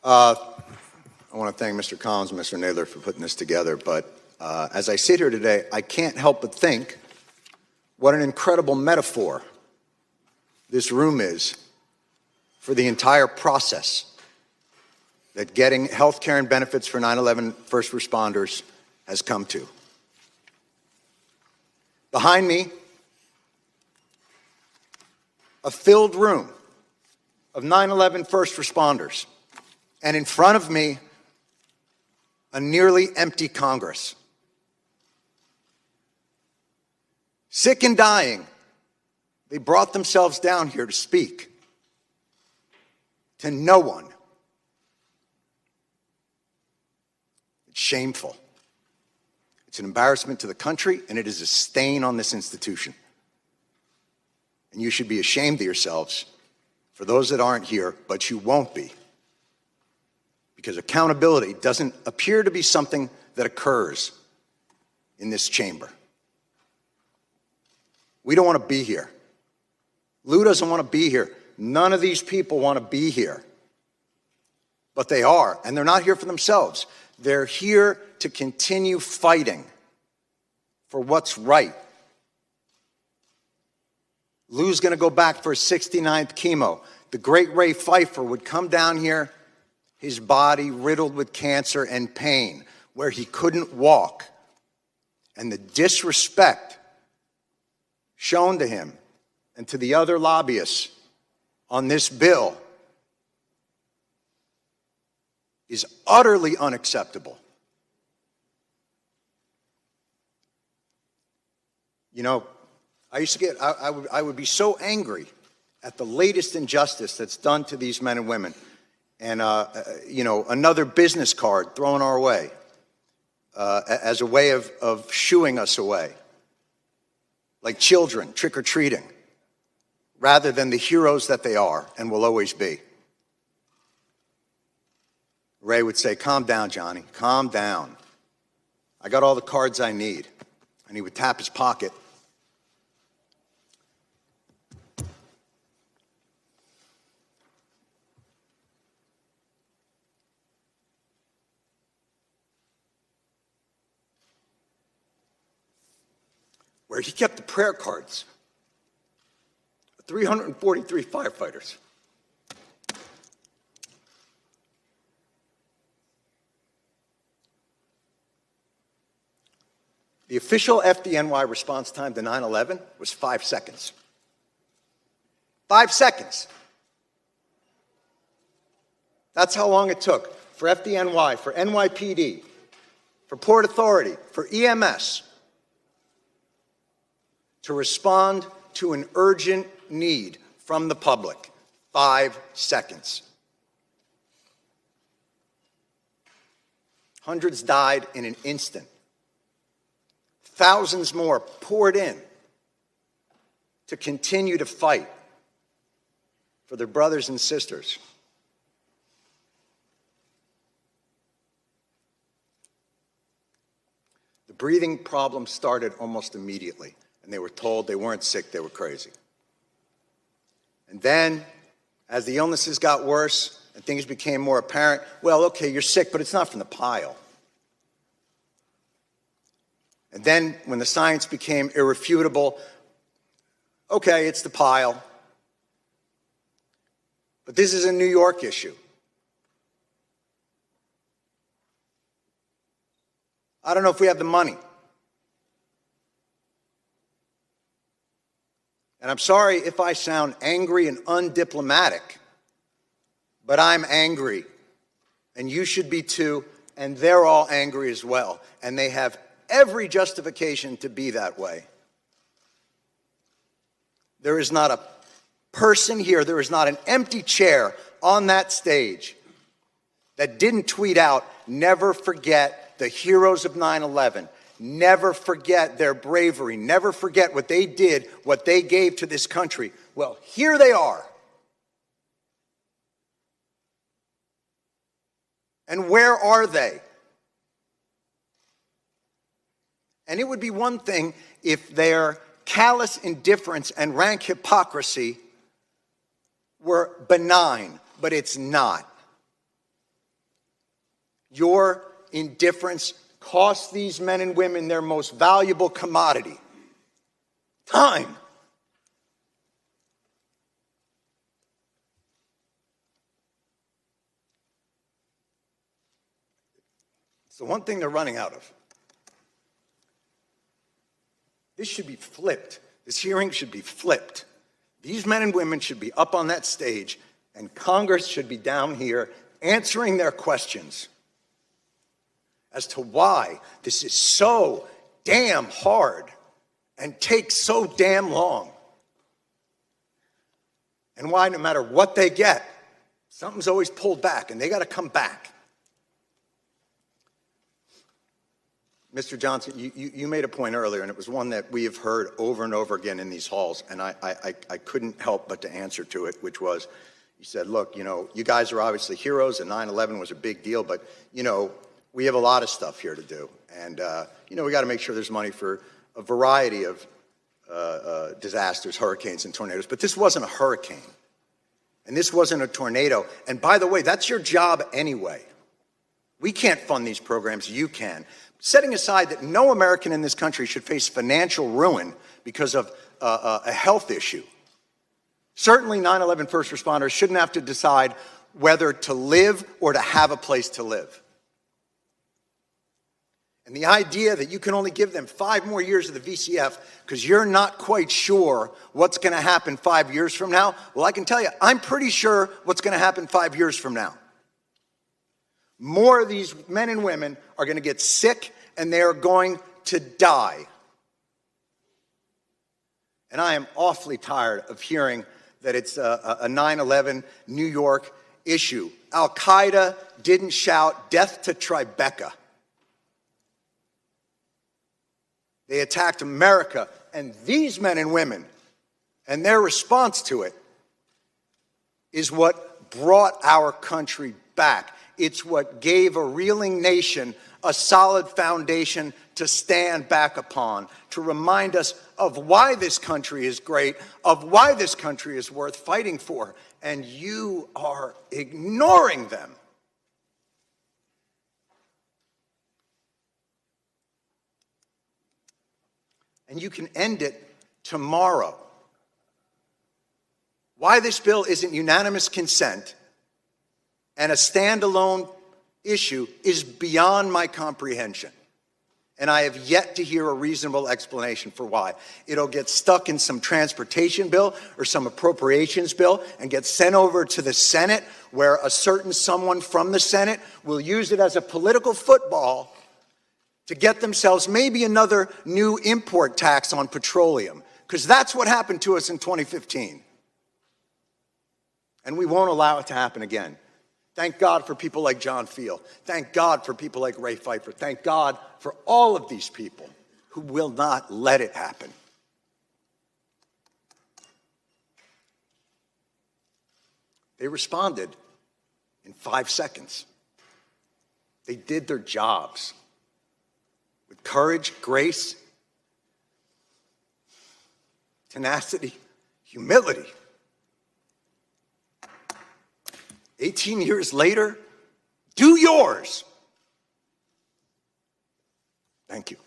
I want to thank Mr. Collins and Mr. Naylor for putting this together, but as I sit here today, I can't help but think what an incredible metaphor this room is for the entire process that getting health care and benefits for 9/11 first responders has come to. Behind me, a filled room of 9/11 first responders, and in front of me, a nearly empty Congress. Sick and dying, they brought themselves down here to speak to no one. It's shameful. It's an embarrassment to the country, and it is a stain on this institution. And you should be ashamed of yourselves for those that aren't here, but you won't be. Because accountability doesn't appear to be something that occurs in this chamber. We don't want to be here. Lou doesn't want to be here. None of these people want to be here. But they are, and they're not here for themselves. They're here to continue fighting for what's right. Lou's going to go back for his 69th chemo. The great Ray Pfeiffer would come down here, his body riddled with cancer and pain, where he couldn't walk. And the disrespect shown to him and to the other lobbyists on this bill is utterly unacceptable. You know, I would be so angry at the latest injustice that's done to these men and women. And, you know, another business card thrown our way as a way of shooing us away, like children trick-or-treating, rather than the heroes that they are and will always be. Ray would say, "Calm down, Johnny, calm down. I got all the cards I need." And he would tap his pocket. Where he kept the prayer cards of 343 firefighters. The official FDNY response time to 9/11 was 5 seconds. 5 seconds. That's how long it took for FDNY, for NYPD, for Port Authority, for EMS, to respond to an urgent need from the public. 5 seconds. Hundreds died in an instant. Thousands more poured in to continue to fight for their brothers and sisters. The breathing problem started almost immediately. And they were told they weren't sick, they were crazy. And then, as the illnesses got worse and things became more apparent, well, okay, you're sick, but it's not from the pile. And then, when the science became irrefutable, okay, it's the pile. But this is a New York issue. I don't know if we have the money. And I'm sorry if I sound angry and undiplomatic, but I'm angry. And you should be too, and they're all angry as well. And they have every justification to be that way. There is not a person here, there is not an empty chair on that stage that didn't tweet out, "Never forget the heroes of 9/11. Never forget their bravery. Never forget what they did, what they gave to this country." Well, here they are. And where are they? And it would be one thing if their callous indifference and rank hypocrisy were benign, but it's not. Your indifference costs these men and women their most valuable commodity, time. It's the one thing they're running out of. This should be flipped. This hearing should be flipped. These men and women should be up on that stage, and Congress should be down here answering their questions as to why this is so damn hard and takes so damn long. And why, no matter what they get, something's always pulled back, and they got to come back. Mr. Johnson, you made a point earlier, and it was one that we have heard over and over again in these halls, and I couldn't help but to answer to it, which was, you said, look, you know, you guys are obviously heroes, and 9/11 was a big deal, but, you know, we have a lot of stuff here to do. And, you know, we got to make sure there's money for a variety of disasters, hurricanes and tornadoes. But this wasn't a hurricane. And this wasn't a tornado. And by the way, that's your job anyway. We can't fund these programs. You can. Setting aside that no American in this country should face financial ruin because of a health issue. Certainly 9/11 first responders shouldn't have to decide whether to live or to have a place to live. And the idea that you can only give them 5 more years of the VCF because you're not quite sure what's going to happen 5 years from now, well, I can tell you, I'm pretty sure what's going to happen 5 years from now. More of these men and women are going to get sick, and they are going to die. And I am awfully tired of hearing that it's a 9/11 New York issue. Al-Qaeda didn't shout death to Tribeca. They attacked America, and these men and women, and their response to it, is what brought our country back. It's what gave a reeling nation a solid foundation to stand back upon, to remind us of why this country is great, of why this country is worth fighting for. And you are ignoring them. And you can end it tomorrow. Why this bill isn't unanimous consent and a standalone issue is beyond my comprehension. And I have yet to hear a reasonable explanation for why. It'll get stuck in some transportation bill or some appropriations bill and get sent over to the Senate, where a certain someone from the Senate will use it as a political football to get themselves maybe another new import tax on petroleum, because that's what happened to us in 2015. And we won't allow it to happen again. Thank God for people like John Field. Thank God for people like Ray Pfeiffer. Thank God for all of these people who will not let it happen. They responded in 5 seconds. They did their jobs with courage, grace, tenacity, humility. 18 years later, do yours. Thank you.